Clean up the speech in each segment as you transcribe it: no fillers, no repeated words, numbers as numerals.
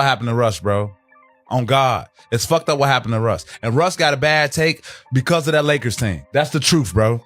what happened to Russ, bro. On God. It's fucked up what happened to Russ. And Russ got a bad take because of that Lakers team. That's the truth, bro.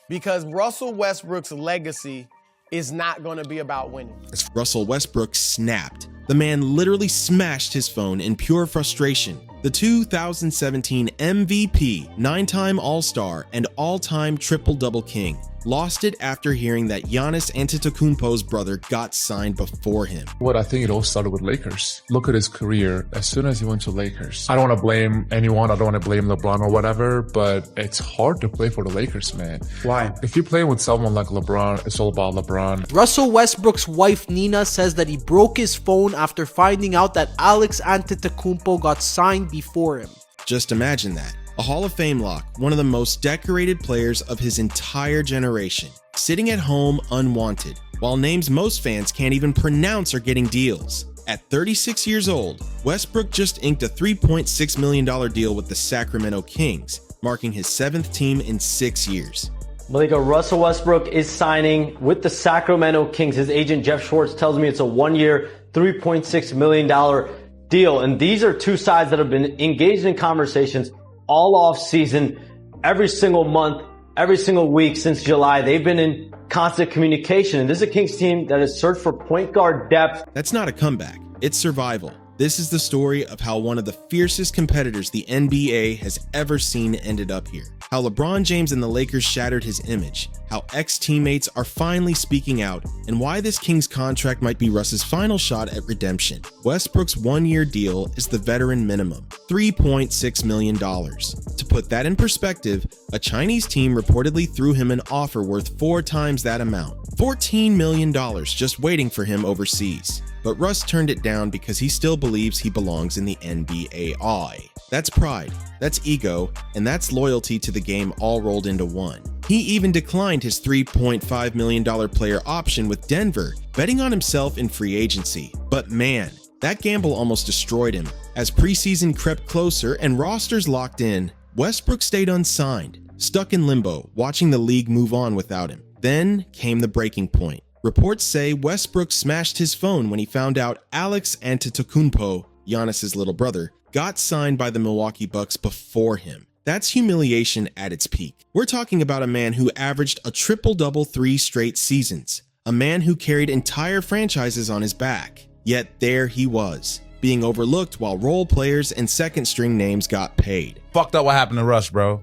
Because Russell Westbrook's legacy is not going to be about winning. Russell Westbrook snapped. The man literally smashed his phone in pure frustration. The 2017 MVP, 9-time All-Star, and all-time triple-double king lost it after hearing that Giannis Antetokounmpo's brother got signed before him. I think it all started with Lakers. Look at his career as soon as he went to Lakers. I don't want to blame anyone. I don't want to blame LeBron or whatever, but it's hard to play for the Lakers, man. Why? If you're playing with someone like LeBron, it's all about LeBron. Russell Westbrook's wife, Nina, says that he broke his phone after finding out that Alex Antetokounmpo got signed before him. Just imagine that. A Hall of Fame lock, one of the most decorated players of his entire generation, sitting at home unwanted, while names most fans can't even pronounce are getting deals. At 36 years old, Westbrook just inked a $3.6 million deal with the Sacramento Kings, marking his 7th team in 6 years. Malika, Russell Westbrook is signing with the Sacramento Kings. His agent Jeff Schwartz tells me it's a 1-year, $3.6 million deal. And these are two sides that have been engaged in conversations all off season, every single month, every single week since July. They've been in constant communication. And this is a Kings team that has searched for point guard depth. That's not a comeback. It's survival. This is the story of how one of the fiercest competitors the NBA has ever seen ended up here. How LeBron James and the Lakers shattered his image. How ex-teammates are finally speaking out. And why this Kings contract might be Russ's final shot at redemption. Westbrook's 1-year deal is the veteran minimum, $3.6 million. To put that in perspective, a Chinese team reportedly threw him an offer worth 4 times that amount. $14 million just waiting for him overseas. But Russ turned it down because he still believes he belongs in the NBA. That's pride, that's ego, and that's loyalty to the game all rolled into one. He even declined his $3.5 million player option with Denver, betting on himself in free agency. But man, that gamble almost destroyed him. As preseason crept closer and rosters locked in, Westbrook stayed unsigned, stuck in limbo, watching the league move on without him. Then came the breaking point. Reports say Westbrook smashed his phone when he found out Alex Antetokounmpo, Giannis's little brother, got signed by the Milwaukee Bucks before him. That's humiliation at its peak. We're talking about a man who averaged a triple-double 3 straight seasons, a man who carried entire franchises on his back. Yet there he was, being overlooked while role players and second-string names got paid. Fucked up what happened to Russ, bro.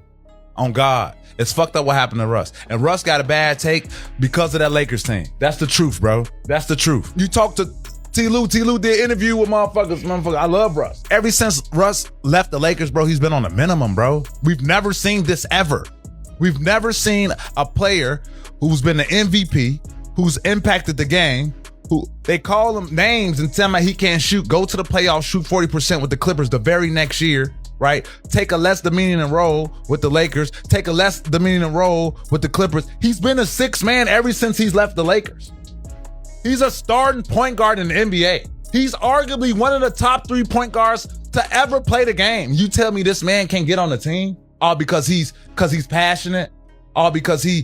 On God. It's fucked up what happened to Russ. And Russ got a bad take because of that Lakers team. That's the truth, bro. That's the truth. You talk to T-Lou. T-Lou did interview with motherfuckers. I love Russ. Ever since Russ left the Lakers, bro, he's been on a minimum, bro. We've never seen this ever. We've never seen a player who's been the MVP, who's impacted the game, who they call him names and tell him he can't shoot, go to the playoffs, shoot 40% with the Clippers the very next year. Right? Take a less demeaning role with the Lakers. Take a less demeaning role with the Clippers. He's been a 6th man ever since he's left the Lakers. He's a starting point guard in the NBA. He's arguably one of the top 3 point guards to ever play the game. You tell me this man can't get on the team? All because he's passionate? All because he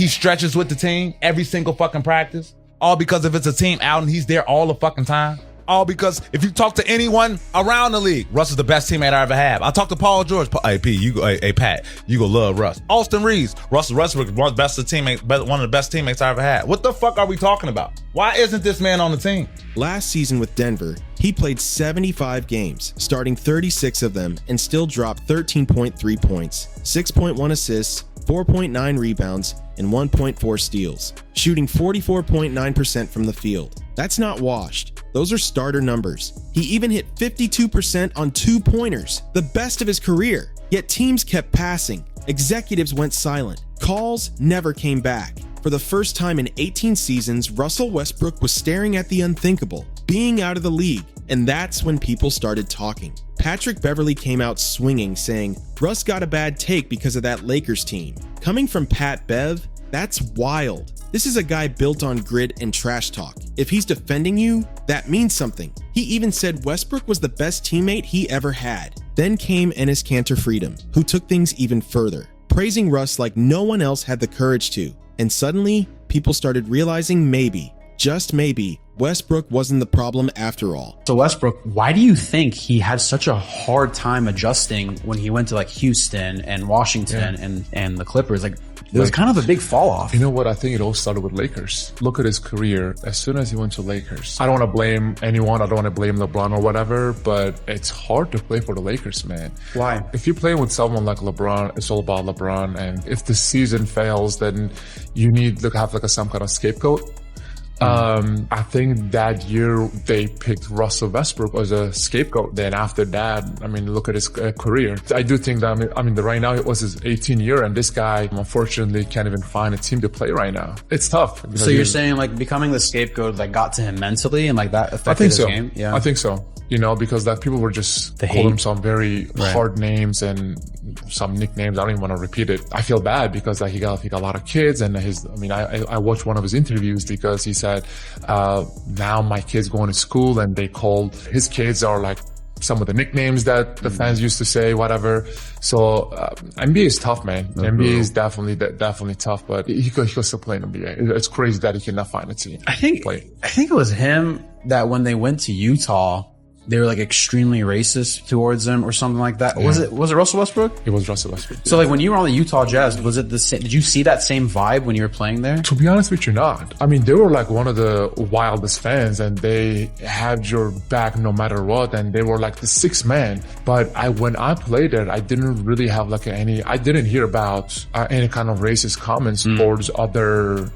stretches with the team every single fucking practice? All because if it's a team out and he's there all the fucking time? All because if you talk to anyone around the league, Russ is the best teammate I ever have. I talked to Paul George. Hey, Pat, you go love Russ. Austin Reeves, Russell Westbrook is one of the best teammates I ever had. What the fuck are we talking about? Why isn't this man on the team? Last season with Denver, he played 75 games, starting 36 of them, and still dropped 13.3 points, 6.1 assists, 4.9 rebounds, and 1.4 steals, shooting 44.9% from the field. That's not washed. Those are starter numbers. He even hit 52% on 2-pointers, the best of his career. Yet teams kept passing. Executives went silent. Calls never came back. For the first time in 18 seasons, Russell Westbrook was staring at the unthinkable, being out of the league. And that's when people started talking. Pat Beverley came out swinging, saying, Russ got a bad take because of that Lakers team. Coming from Pat Bev, that's wild. This is a guy built on grit and trash talk. If he's defending you, that means something. He even said Westbrook was the best teammate he ever had. Then came Enes Kanter Freedom, who took things even further, praising Russ like no one else had the courage to. And suddenly, people started realizing maybe, just maybe, Westbrook wasn't the problem after all. So Westbrook, why do you think he had such a hard time adjusting when he went to like Houston and Washington and the Clippers? Like, there was kind of a big fall off. You know what? I think it all started with Lakers. Look at his career. As soon as he went to Lakers, I don't want to blame anyone. I don't want to blame LeBron or whatever, but it's hard to play for the Lakers, man. Why? If you're playing with someone like LeBron, it's all about LeBron. And if the season fails, then you need to have like some kind of scapegoat. I think that year they picked Russell Westbrook as a scapegoat. Then after that, I mean, look at his career. I do think that, right now it was his 18th year, and this guy, unfortunately, can't even find a team to play right now. It's tough. So you're saying like becoming the scapegoat like got to him mentally and like that affected his game? Yeah, I think so. You know, because like people were just calling him some very hard names and some nicknames. I don't even want to repeat it. I feel bad because like he got a lot of kids, and I watched one of his interviews because he said, now my kids going to school and they called his kids are like some of the nicknames that the fans used to say, whatever. So NBA is tough, man. NBA is definitely tough, but he could still play in NBA. It's crazy that he cannot find a team. I think it was him that when they went to Utah, they were like extremely racist towards him or something like that. Yeah. Was it Russell Westbrook? It was Russell Westbrook. So like when you were on the Utah Jazz, was it the same? Did you see that same vibe when you were playing there? To be honest with you, not. I mean, they were like one of the wildest fans, and they had your back no matter what, and they were like the sixth man. But when I played there, I didn't really have I didn't hear about any kind of racist comments towards other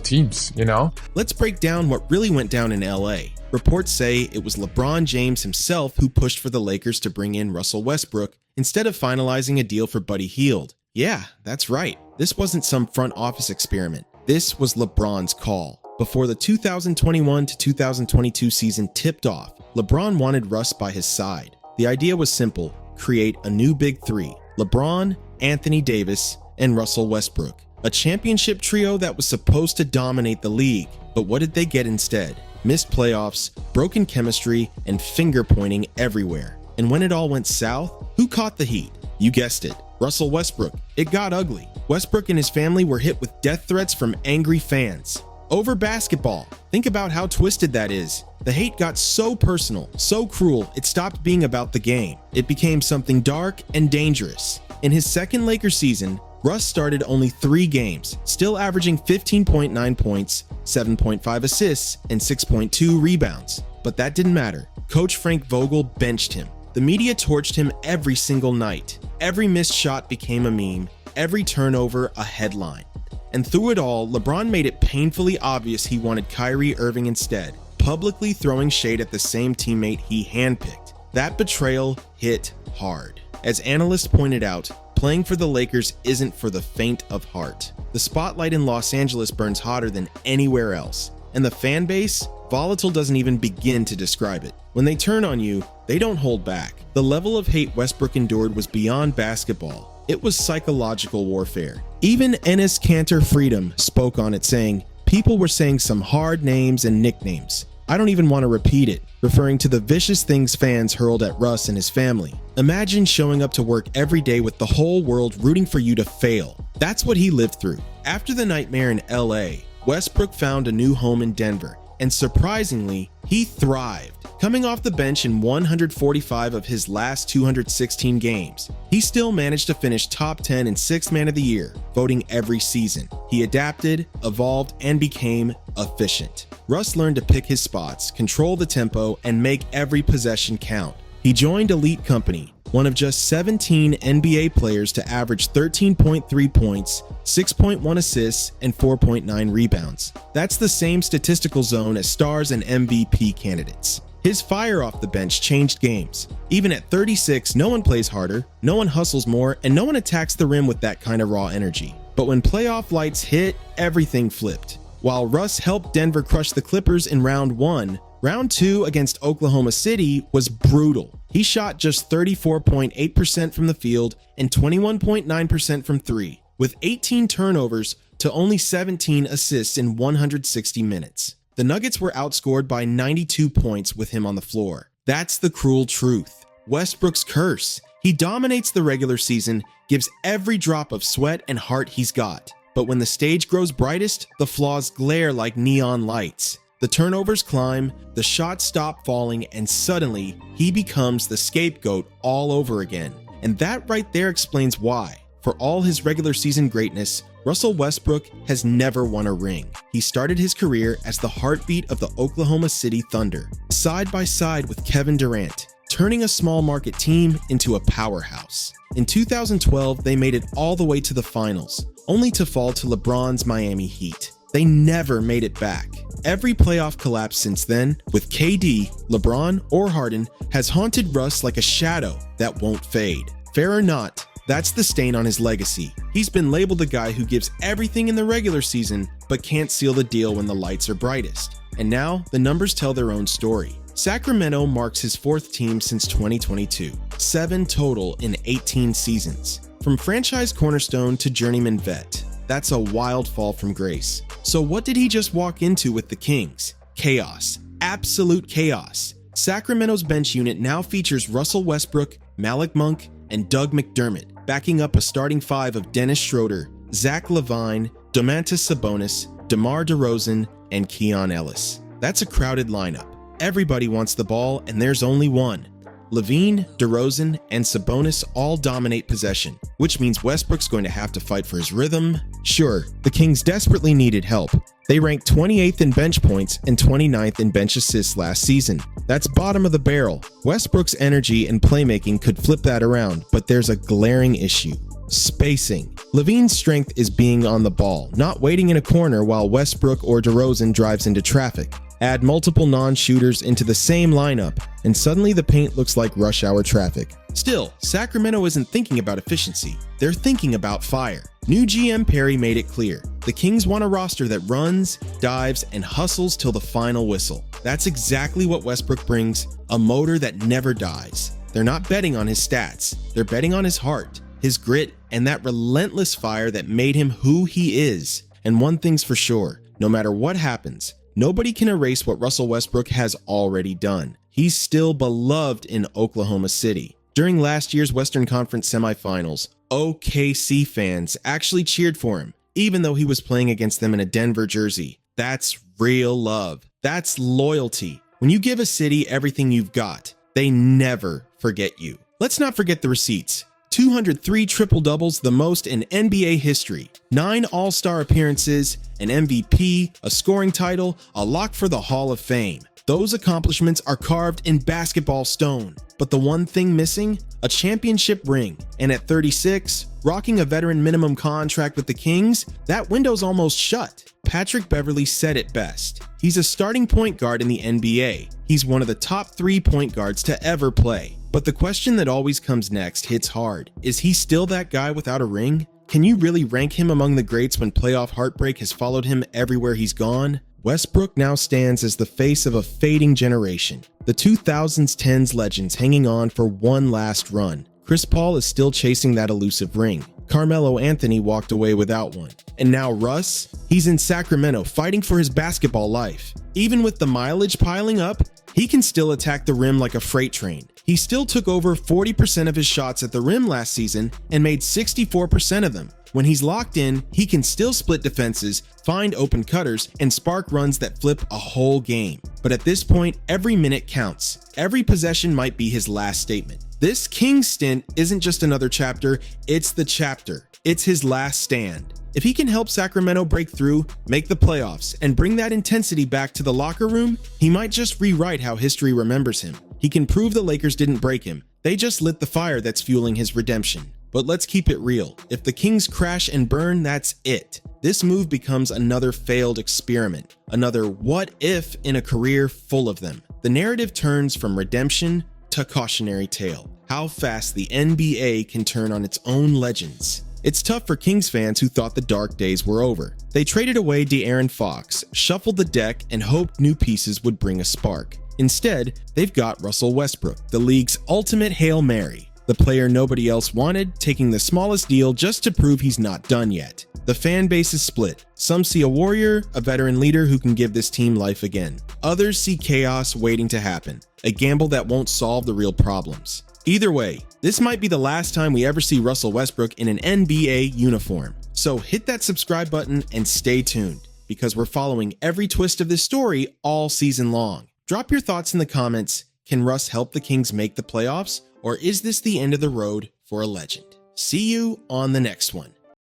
teams, you know? Let's break down what really went down in LA. Reports say it was LeBron James himself who pushed for the Lakers to bring in Russell Westbrook instead of finalizing a deal for Buddy Hield. Yeah, that's right. This wasn't some front office experiment. This was LeBron's call. Before the 2021 to 2022 season tipped off, LeBron wanted Russ by his side. The idea was simple: create a new big three: LeBron, Anthony Davis, and Russell Westbrook. A championship trio that was supposed to dominate the league. But what did they get instead? Missed playoffs, broken chemistry, and finger pointing everywhere. And when it all went south, who caught the heat? You guessed it, Russell Westbrook. It got ugly. Westbrook and his family were hit with death threats from angry fans. Over basketball. Think about how twisted that is. The hate got so personal, so cruel, it stopped being about the game. It became something dark and dangerous. In his second Lakers season, Russ started only 3 games, still averaging 15.9 points, 7.5 assists, and 6.2 rebounds. But that didn't matter. Coach Frank Vogel benched him. The media torched him every single night. Every missed shot became a meme, every turnover a headline. And through it all, LeBron made it painfully obvious he wanted Kyrie Irving instead, publicly throwing shade at the same teammate he handpicked. That betrayal hit hard. As analysts pointed out, playing for the Lakers isn't for the faint of heart. The spotlight in Los Angeles burns hotter than anywhere else, and the fan base, volatile doesn't even begin to describe it. When they turn on you, they don't hold back. The level of hate Westbrook endured was beyond basketball. It was psychological warfare. Even Enes Kanter Freedom spoke on it, saying, "People were saying some hard names and nicknames. I don't even want to repeat it," referring to the vicious things fans hurled at Russ and his family. Imagine showing up to work every day with the whole world rooting for you to fail. That's what he lived through. After the nightmare in LA, Westbrook found a new home in Denver, and surprisingly, he thrived. Coming off the bench in 145 of his last 216 games, he still managed to finish top 10 in Sixth Man of the Year, voting every season. He adapted, evolved, and became efficient. Russ learned to pick his spots, control the tempo, and make every possession count. He joined elite company, one of just 17 NBA players to average 13.3 points, 6.1 assists, and 4.9 rebounds. That's the same statistical zone as stars and MVP candidates. His fire off the bench changed games. Even at 36, no one plays harder, no one hustles more, and no one attacks the rim with that kind of raw energy. But when playoff lights hit, everything flipped. While Russ helped Denver crush the Clippers in round 1, round 2 against Oklahoma City was brutal. He shot just 34.8% from the field and 21.9% from 3, with 18 turnovers to only 17 assists in 160 minutes. The Nuggets were outscored by 92 points with him on the floor. That's the cruel truth. Westbrook's curse. He dominates the regular season, gives every drop of sweat and heart he's got. But when the stage grows brightest, the flaws glare like neon lights. The turnovers climb, the shots stop falling, and suddenly he becomes the scapegoat all over again. And that right there explains why. For all his regular season greatness, Russell Westbrook has never won a ring. He started his career as the heartbeat of the Oklahoma City Thunder, side by side with Kevin Durant, turning a small market team into a powerhouse. In 2012, they made it all the way to the finals, only to fall to LeBron's Miami Heat. They never made it back. Every playoff collapse since then, with KD, LeBron, or Harden, has haunted Russ like a shadow that won't fade. Fair or not, that's the stain on his legacy. He's been labeled the guy who gives everything in the regular season, but can't seal the deal when the lights are brightest. And now, the numbers tell their own story. Sacramento marks his 4th team since 2022, 7 total in 18 seasons. From franchise cornerstone to journeyman vet, that's a wild fall from grace. So what did he just walk into with the Kings? Chaos. Absolute chaos. Sacramento's bench unit now features Russell Westbrook, Malik Monk, and Doug McDermott, backing up a starting 5 of Dennis Schroeder, Zach LaVine, Domantas Sabonis, DeMar DeRozan, and Keon Ellis. That's a crowded lineup. Everybody wants the ball, and there's only one. LaVine, DeRozan, and Sabonis all dominate possession, which means Westbrook's going to have to fight for his rhythm. Sure, the Kings desperately needed help. They ranked 28th in bench points and 29th in bench assists last season. That's bottom of the barrel. Westbrook's energy and playmaking could flip that around, but there's a glaring issue. Spacing. LaVine's strength is being on the ball, not waiting in a corner while Westbrook or DeRozan drives into traffic. Add multiple non-shooters into the same lineup, and suddenly the paint looks like rush hour traffic. Still, Sacramento isn't thinking about efficiency. They're thinking about fire. New GM Perry made it clear. The Kings want a roster that runs, dives, and hustles till the final whistle. That's exactly what Westbrook brings, a motor that never dies. They're not betting on his stats. They're betting on his heart, his grit, and that relentless fire that made him who he is. And one thing's for sure, no matter what happens, nobody can erase what Russell Westbrook has already done. He's still beloved in Oklahoma City. During last year's Western Conference semifinals, OKC fans actually cheered for him, even though he was playing against them in a Denver jersey. That's real love. That's loyalty. When you give a city everything you've got, they never forget you. Let's not forget the receipts. 203 triple-doubles, the most in NBA history. 9 All-Star appearances, an MVP, a scoring title, a lock for the Hall of Fame. Those accomplishments are carved in basketball stone. But the one thing missing? A championship ring. And at 36, rocking a veteran minimum contract with the Kings, that window's almost shut. Pat Beverley said it best. He's a starting point guard in the NBA. He's one of the top 3 point guards to ever play. But the question that always comes next hits hard. Is he still that guy without a ring? Can you really rank him among the greats when playoff heartbreak has followed him everywhere he's gone? Westbrook now stands as the face of a fading generation. The 2010s legends hanging on for one last run. Chris Paul is still chasing that elusive ring. Carmelo Anthony walked away without one. And now Russ? He's in Sacramento fighting for his basketball life. Even with the mileage piling up, he can still attack the rim like a freight train. He still took over 40% of his shots at the rim last season and made 64% of them. When he's locked in, he can still split defenses, find open cutters, and spark runs that flip a whole game. But at this point, every minute counts. Every possession might be his last statement. This Kings stint isn't just another chapter, it's the chapter. It's his last stand. If he can help Sacramento break through, make the playoffs, and bring that intensity back to the locker room, he might just rewrite how history remembers him. He can prove the Lakers didn't break him. They just lit the fire that's fueling his redemption. But let's keep it real. If the Kings crash and burn, that's it. This move becomes another failed experiment, another what if in a career full of them. The narrative turns from redemption to cautionary tale. How fast the NBA can turn on its own legends. It's tough for Kings fans who thought the dark days were over. They traded away De'Aaron Fox, shuffled the deck, and hoped new pieces would bring a spark. Instead, they've got Russell Westbrook, the league's ultimate Hail Mary. The player nobody else wanted, taking the smallest deal just to prove he's not done yet. The fan base is split. Some see a warrior, a veteran leader who can give this team life again. Others see chaos waiting to happen, a gamble that won't solve the real problems. Either way, this might be the last time we ever see Russell Westbrook in an NBA uniform. So hit that subscribe button and stay tuned, because we're following every twist of this story all season long. Drop your thoughts in the comments. Can Russ help the Kings make the playoffs, or is this the end of the road for a legend? See you on the next one.